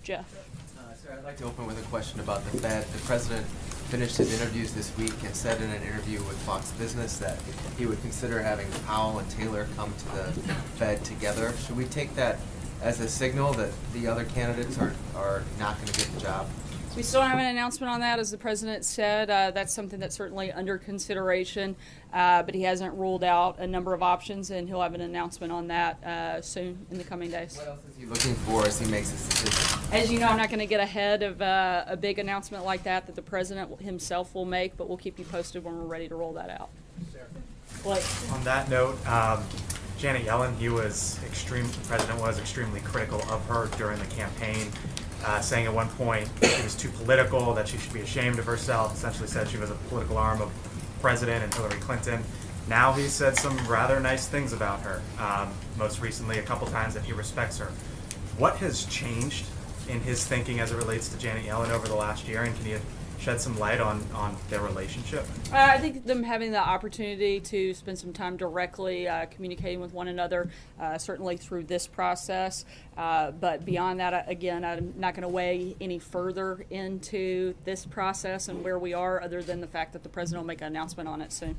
Jeff. Sir, I'd like to open with a question about the Fed. The president finished his interviews this week and said in an interview with Fox Business that he would consider having Powell and Taylor come to the Fed together. Should we take that as a signal that the other candidates are not going to get the job? We still don't have an announcement on that, as the president said. That's something that's certainly under consideration, but he hasn't ruled out a number of options, and he'll have an announcement on that soon in the coming days. What else is he looking for as he makes his decision? As you know, I'm not going to get ahead of a big announcement like that the president himself will make, but we'll keep you posted when we're ready to roll that out. Blake. On that note, Janet Yellen, the president was extremely critical of her during the campaign, saying at one point she was too political, that she should be ashamed of herself, essentially said she was a political arm of the president and Hillary Clinton. Now he said some rather nice things about her, most recently a couple times that he respects her. What has changed in his thinking as it relates to Janet Yellen over the last year, and can you shed some light on their relationship? I think them having the opportunity to spend some time directly communicating with one another, certainly through this process. But beyond that, again, I'm not going to weigh any further into this process and where we are, other than the fact that the president will make an announcement on it soon.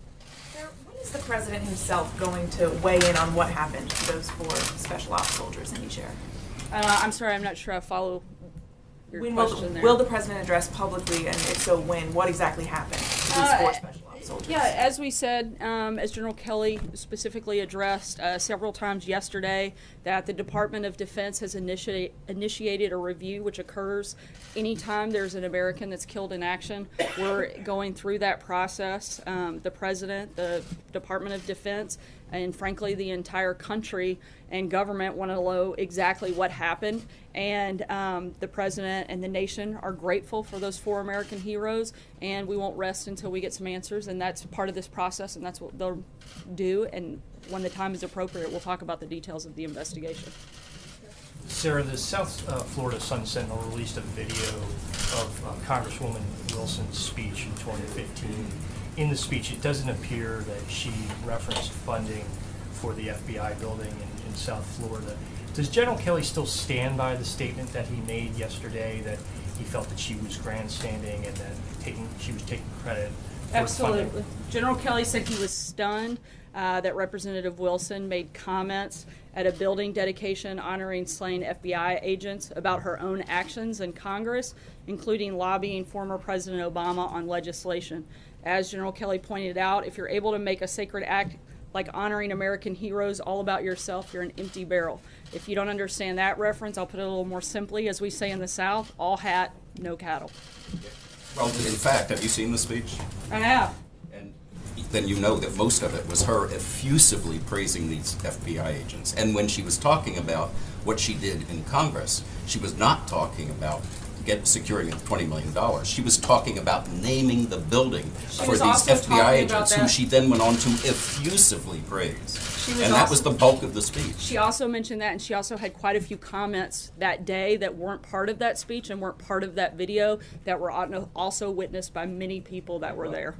When is the president himself going to weigh in on what happened to those 4 special ops soldiers in Niger? I'm sorry, I'm not sure I follow your question there. Will the president address publicly, and if so, when? What exactly happened to these 4 special ops soldiers? Yeah, as we said, as General Kelly specifically addressed several times yesterday, that the Department of Defense has initiated a review which occurs anytime there's an American that's killed in action. We're going through that process. The President, the Department of Defense, and frankly the entire country and government want to know exactly what happened. And the President and the nation are grateful for those 4 American heroes, and we won't rest until we get some answers, and that's part of this process, and that's what they'll do. And when the time is appropriate, we'll talk about the details of the investigation. Sarah, the South Florida Sun Sentinel released a video of Congresswoman Wilson's speech in 2015. In the speech, it doesn't appear that she referenced funding for the FBI building in South Florida. Does General Kelly still stand by the statement that he made yesterday, that he felt that she was grandstanding and that she was taking credit for Absolutely. funding? General Kelly said he was stunned that Representative Wilson made comments at a building dedication honoring slain FBI agents about her own actions in Congress, including lobbying former President Obama on legislation. As General Kelly pointed out, if you're able to make a sacred act like honoring American heroes all about yourself, you're an empty barrel. If you don't understand that reference, I'll put it a little more simply. As we say in the South, all hat, no cattle. Well, in fact, have you seen the speech? I have. And then you know that most of it was her effusively praising these FBI agents. And when she was talking about what she did in Congress, she was not talking about securing $20 million. She was talking about naming the building for these FBI agents, who she then went on to effusively praise. And that was the bulk of the speech. She also mentioned that, and she also had quite a few comments that day that weren't part of that speech and weren't part of that video, that were also witnessed by many people that were there.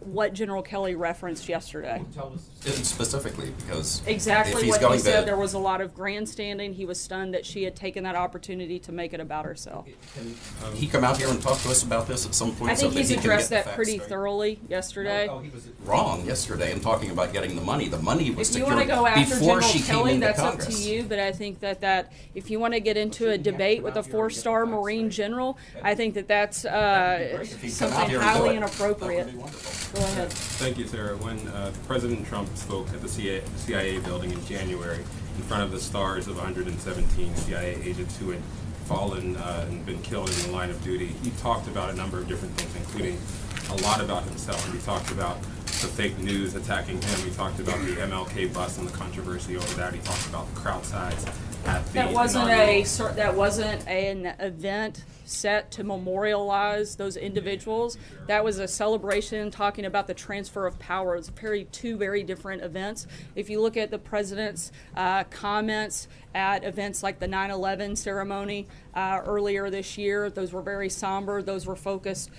What General Kelly referenced yesterday. Tell us specifically, because exactly what he said. There was a lot of grandstanding. He was stunned that she had taken that opportunity to make it about herself. Can he come out here and talk to us about this at some point? I think so he's addressed that pretty straight? thoroughly yesterday. No, he was wrong yesterday in talking about getting the money. The money was secured before she came into Congress. If you want to go after General Kelly, that's up to you, but I think that if you want to get into a debate with a 4-star Marine general, I think that's something highly inappropriate. Go ahead. Thank you, Sarah. When President Trump spoke at the CIA building in January in front of the stars of 117 CIA agents who had fallen and been killed in the line of duty, he talked about a number of different things, including a lot about himself. He talked about the fake news attacking him. He talked about the MLK bus and the controversy over that. He talked about the crowd size at the that wasn't an event set to memorialize those individuals. That was a celebration talking about the transfer of power. It's two very different events. If you look at the president's comments at events like the 9/11 ceremony earlier this year, those were very somber. Those were focused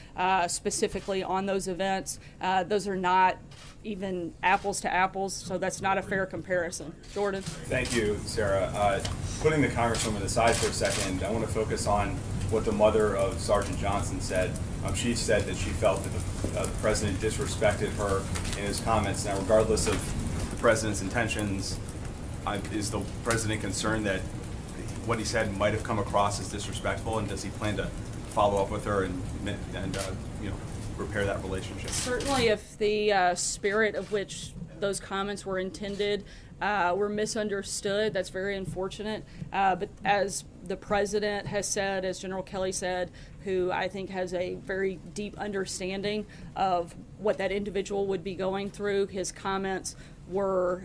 specifically on those events. Those are not even apples to apples, so that's not a fair comparison. Jordan? Thank you, Sarah. putting the Congresswoman aside for a second, I want to focus on what the mother of Sergeant Johnson said. She said that she felt that the president disrespected her in his comments. Now, regardless of the president's intentions, is the president concerned that what he said might have come across as disrespectful, and does he plan to follow up with her and repair that relationship? Certainly, if the spirit of which those comments were intended were misunderstood, that's very unfortunate. But as the president has said, as General Kelly said, who I think has a very deep understanding of what that individual would be going through, his comments were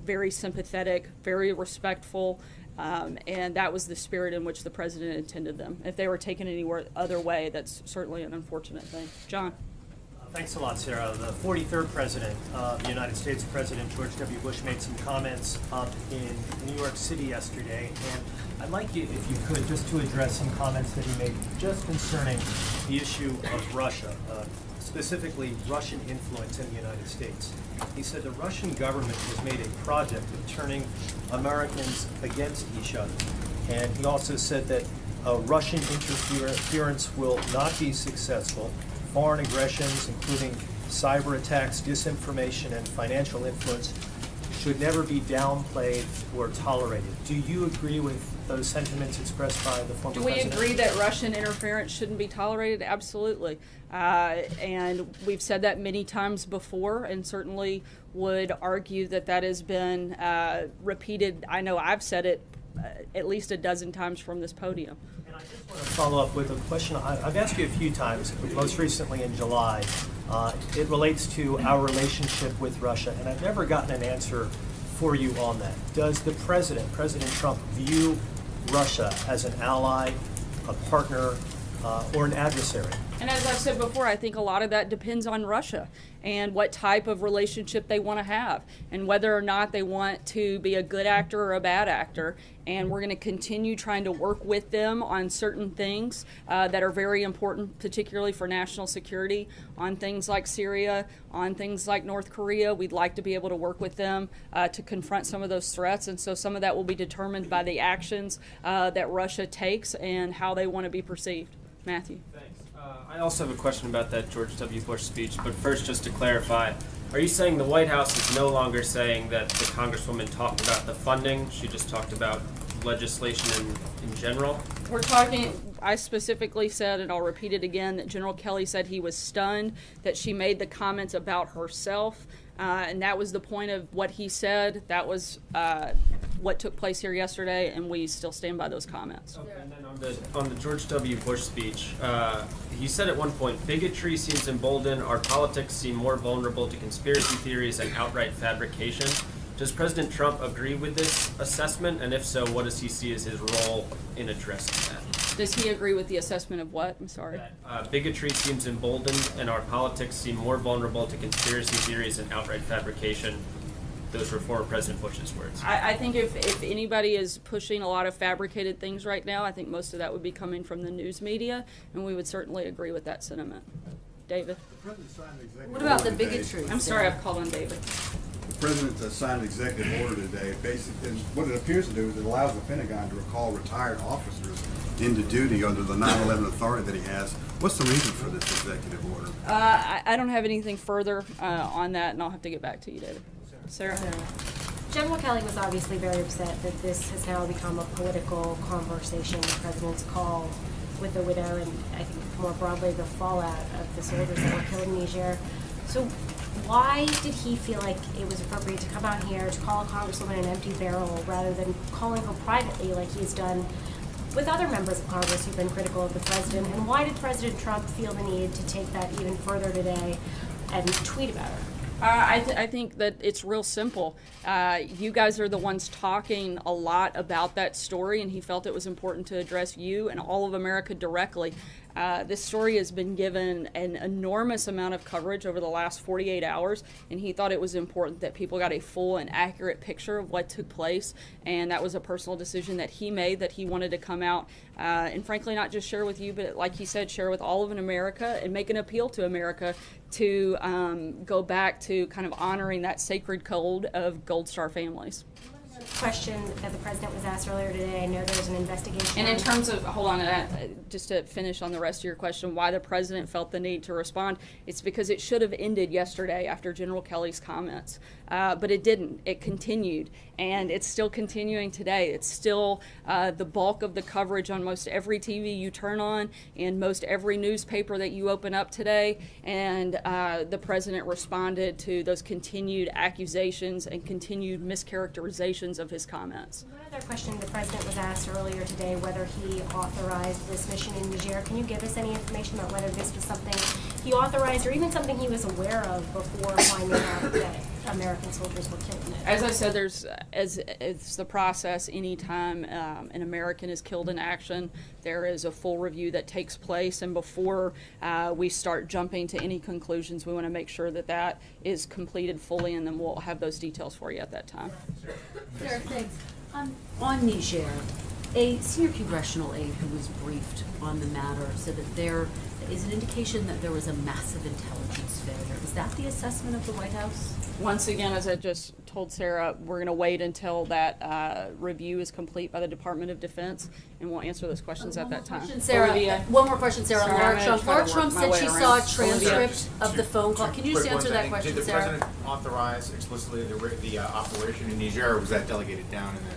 very sympathetic, very respectful, and that was the spirit in which the president intended them. If they were taken any other way, that's certainly an unfortunate thing. John. Thanks a lot, Sarah. The 43rd President of the United States, President George W. Bush, made some comments up in New York City yesterday, and I'd like you, if you could, just to address some comments that he made just concerning the issue of Russia, specifically Russian influence in the United States. He said the Russian government has made a project of turning Americans against each other, and he also said that Russian interference will not be successful. Foreign aggressions, including cyber attacks, disinformation, and financial influence, should never be downplayed or tolerated. Do you agree with those sentiments expressed by the former president? Do we agree that Russian interference shouldn't be tolerated? Absolutely. And we've said that many times before, and certainly would argue that that has been repeated. I know I've said it at least a dozen times from this podium. And I just want to follow up with a question I've asked you a few times, most recently in July. It relates to our relationship with Russia, and I've never gotten an answer for you on that. Does the President Trump, view Russia as an ally, a partner, or an adversary? And as I've said before, I think a lot of that depends on Russia and what type of relationship they want to have and whether or not they want to be a good actor or a bad actor. And we're going to continue trying to work with them on certain things that are very important, particularly for national security, on things like Syria, on things like North Korea. We'd like to be able to work with them to confront some of those threats. And so some of that will be determined by the actions that Russia takes and how they want to be perceived. Matthew. Thanks. I also have a question about that George W. Bush speech, but first, just to clarify, are you saying the White House is no longer saying that the Congresswoman talked about the funding, she just talked about legislation in general? We're talking, I specifically said, and I'll repeat it again, that General Kelly said he was stunned that she made the comments about herself, and that was the point of what he said. That was what took place here yesterday, and we still stand by those comments. Okay, and then on the George W. Bush speech, he said at one point, bigotry seems emboldened, our politics seem more vulnerable to conspiracy theories and outright fabrication. Does President Trump agree with this assessment? And if so, what does he see as his role in addressing that? Does he agree with the assessment of what? I'm sorry. That, bigotry seems emboldened and our politics seem more vulnerable to conspiracy theories and outright fabrication. Those were former President Bush's words. I think if anybody is pushing a lot of fabricated things right now, I think most of that would be coming from the news media, and we would certainly agree with that sentiment. David? What about the bigotry? I'm sorry, I've called on David. The President signed an executive order today. Basically, what it appears to do is it allows the Pentagon to recall retired officers into duty under the 9/11 authority that he has. What's the reason for this executive order? I don't have anything further on that, and I'll have to get back to you, David. Sarah? General Kelly was obviously very upset that this has now become a political conversation, the President's call with the widow, and I think more broadly the fallout of the soldiers that were killed in Niger. So why did he feel like it was appropriate to come out here to call a Congresswoman an empty barrel rather than calling her privately like he's done with other members of Congress who've been critical of the President? And why did President Trump feel the need to take that even further today and tweet about her? I think that it's real simple. You guys are the ones talking a lot about that story, and he felt it was important to address you and all of America directly. This story has been given an enormous amount of coverage over the last 48 hours, and he thought it was important that people got a full and accurate picture of what took place, and that was a personal decision that he made, that he wanted to come out and frankly not just share with you, but like he said, share with all of America and make an appeal to America to go back to kind of honoring that sacred code of Gold Star families. question that the president was asked earlier today, I know there's an investigation. And in terms of, hold on, just to finish on the rest of your question, why the president felt the need to respond, it's because it should have ended yesterday after General Kelly's comments. But it didn't. It continued. And it's still continuing today. It's still the bulk of the coverage on most every TV you turn on, and most every newspaper that you open up today. And the president responded to those continued accusations and continued mischaracterizations of his comments. One other question, the president was asked earlier today whether he authorized this mission in Niger. Can you give us any information about whether this was something he authorized or even something he was aware of before finding out that American soldiers were killed in it? As I said, there's as the process. Anytime an American is killed in action, there is a full review that takes place, and before we start jumping to any conclusions, we want to make sure that that is completed fully, and then we'll have those details for you at that time. Sarah, thanks. On Niger, a senior congressional aide who was briefed on the matter said that there is an indication that there was a massive intelligence failure. Is that the assessment of the White House? Once again, as I just told Sarah, we're going to wait until that review is complete by the Department of Defense, and we'll answer those questions at that time. Sarah, one more question, Sarah. Sorry, Laura Trump. Laura Trump said she saw a transcript Olivia, of the phone call. Can you just answer that question, Did the Sarah? president authorize explicitly the operation in Niger, or was that delegated down in the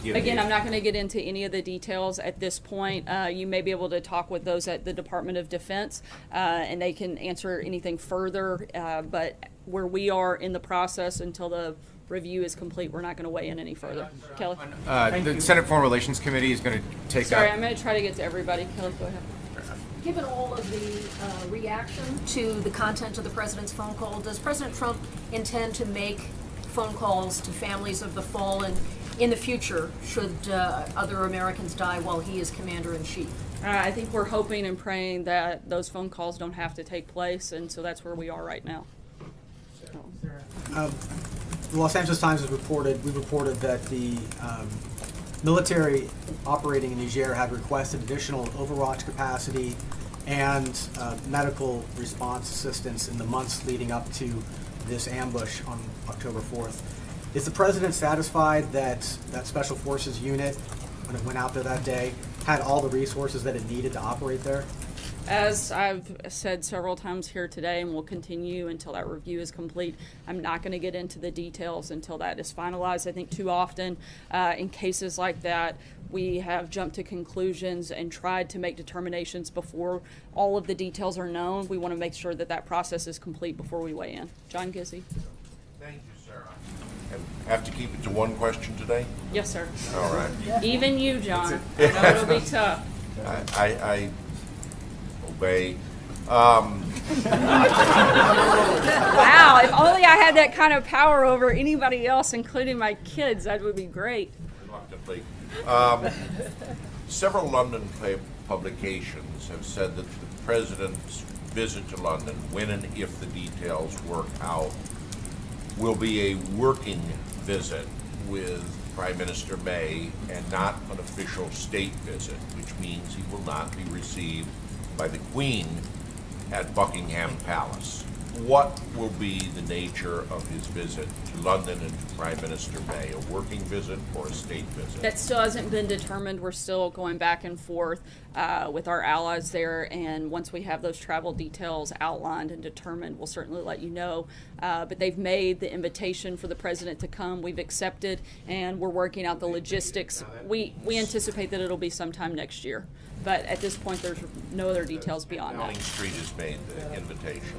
Again, I'm not going to get into any of the details at this point. You may be able to talk with those at the Department of Defense, and they can answer anything further. But where we are in the process until the review is complete, we're not going to weigh in any further. Kelly? The Senate Foreign Relations Committee is going to take Sorry, up... I'm going to try to get to everybody. Kelly, go ahead. Given all of the reaction to the content of the president's phone call, does President Trump intend to make phone calls to families of the fallen in the future should other Americans die while he is commander-in-chief? I think we're hoping and praying that those phone calls don't have to take place, and so that's where we are right now. The Los Angeles Times has reported that the military operating in Niger had requested additional overwatch capacity and medical response assistance in the months leading up to this ambush on October 4th. Is the president satisfied that that Special Forces unit, when it went out there that day, had all the resources that it needed to operate there? As I've said several times here today, and will continue until that review is complete, I'm not going to get into the details until that is finalized. I think too often in cases like that, we have jumped to conclusions and tried to make determinations before all of the details are known. We want to make sure that that process is complete before we weigh in. John Gizzi. Thank you, Sarah. And have to keep it to one question today? Yes, sir. All right. Even you, John. I know it'll be tough. I obey. Wow, if only I had that kind of power over anybody else, including my kids, that would be great. Reluctantly. Several London publications have said that the president's visit to London, when and if the details work out, will be a working visit with Prime Minister May and not an official state visit, which means he will not be received by the Queen at Buckingham Palace. What will be the nature of his visit to London and to Prime Minister May? A working visit or a state visit? That still hasn't been determined. We're still going back and forth with our allies there, and once we have those travel details outlined and determined, we'll certainly let you know. But they've made the invitation for the president to come. We've accepted, and we're working out the logistics. We anticipate that it'll be sometime next year, but at this point, there's no other details beyond Downing that. Street has made the invitation.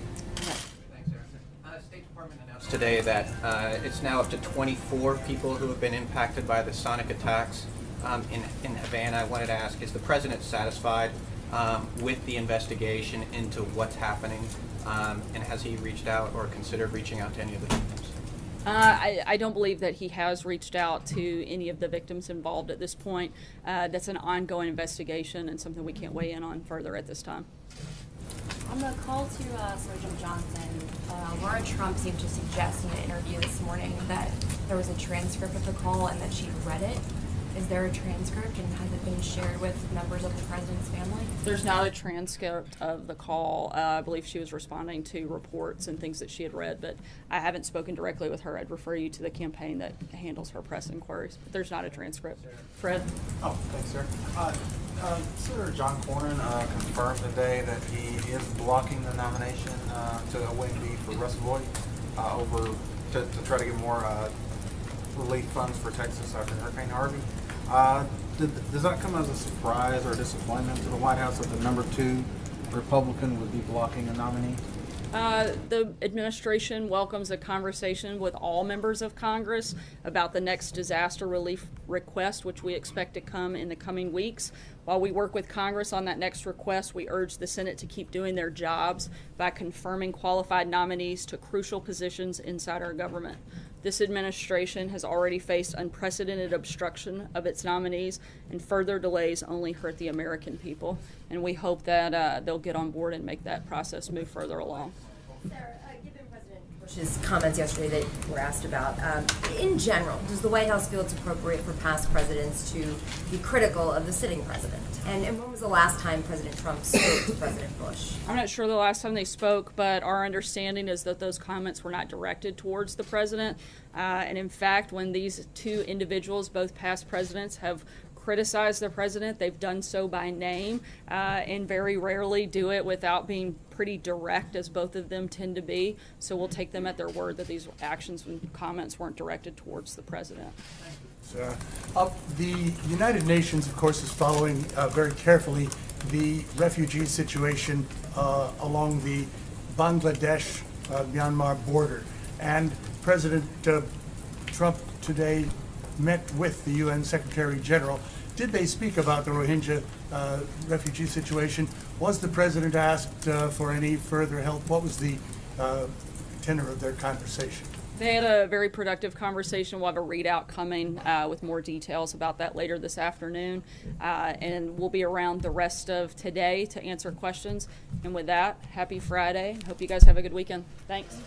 State Department announced today that it's now up to 24 people who have been impacted by the sonic attacks in Havana. I wanted to ask, is the president satisfied with the investigation into what's happening, and has he reached out or considered reaching out to any of the victims? I don't believe that he has reached out to any of the victims involved at this point. That's an ongoing investigation and something we can't weigh in on further at this time. On the call to Sergeant Johnson, Laura Trump seemed to suggest in an interview this morning that there was a transcript of the call and that she'd read it. Is there a transcript, and has it been shared with members of the president's family? There's not a transcript of the call. I believe she was responding to reports and things that she had read, but I haven't spoken directly with her. I'd refer you to the campaign that handles her press inquiries. But there's not a transcript. Fred? Oh, thanks, sir. Senator John Cornyn confirmed today that he is blocking the nomination to OMB for Russ Vought to try to get more relief funds for Texas after Hurricane Harvey. Does that come as a surprise or disappointment to the White House that the number 2 Republican would be blocking a nominee? The administration welcomes a conversation with all members of Congress about the next disaster relief request, which we expect to come in the coming weeks. While we work with Congress on that next request, we urge the Senate to keep doing their jobs by confirming qualified nominees to crucial positions inside our government. This administration has already faced unprecedented obstruction of its nominees, and further delays only hurt the American people. And we hope that they'll get on board and make that process move further along. Sarah, given President Bush's comments yesterday that were asked about, in general, does the White House feel it's appropriate for past presidents to be critical of the sitting president? And when was the last time President Trump spoke to President Bush? I'm not sure the last time they spoke, but our understanding is that those comments were not directed towards the president. And in fact, when these two individuals, both past presidents, have criticized the president, they've done so by name, and very rarely do it without being pretty direct, as both of them tend to be. So we'll take them at their word that these actions and comments weren't directed towards the president. The United Nations, of course, is following very carefully the refugee situation along the Bangladesh-Myanmar border. And President Trump today met with the UN Secretary General. Did they speak about the Rohingya refugee situation? Was the president asked for any further help? What was the tenor of their conversation? They had a very productive conversation. We'll have a readout coming with more details about that later this afternoon. And we'll be around the rest of today to answer questions. And with that, happy Friday. Hope you guys have a good weekend. Thanks.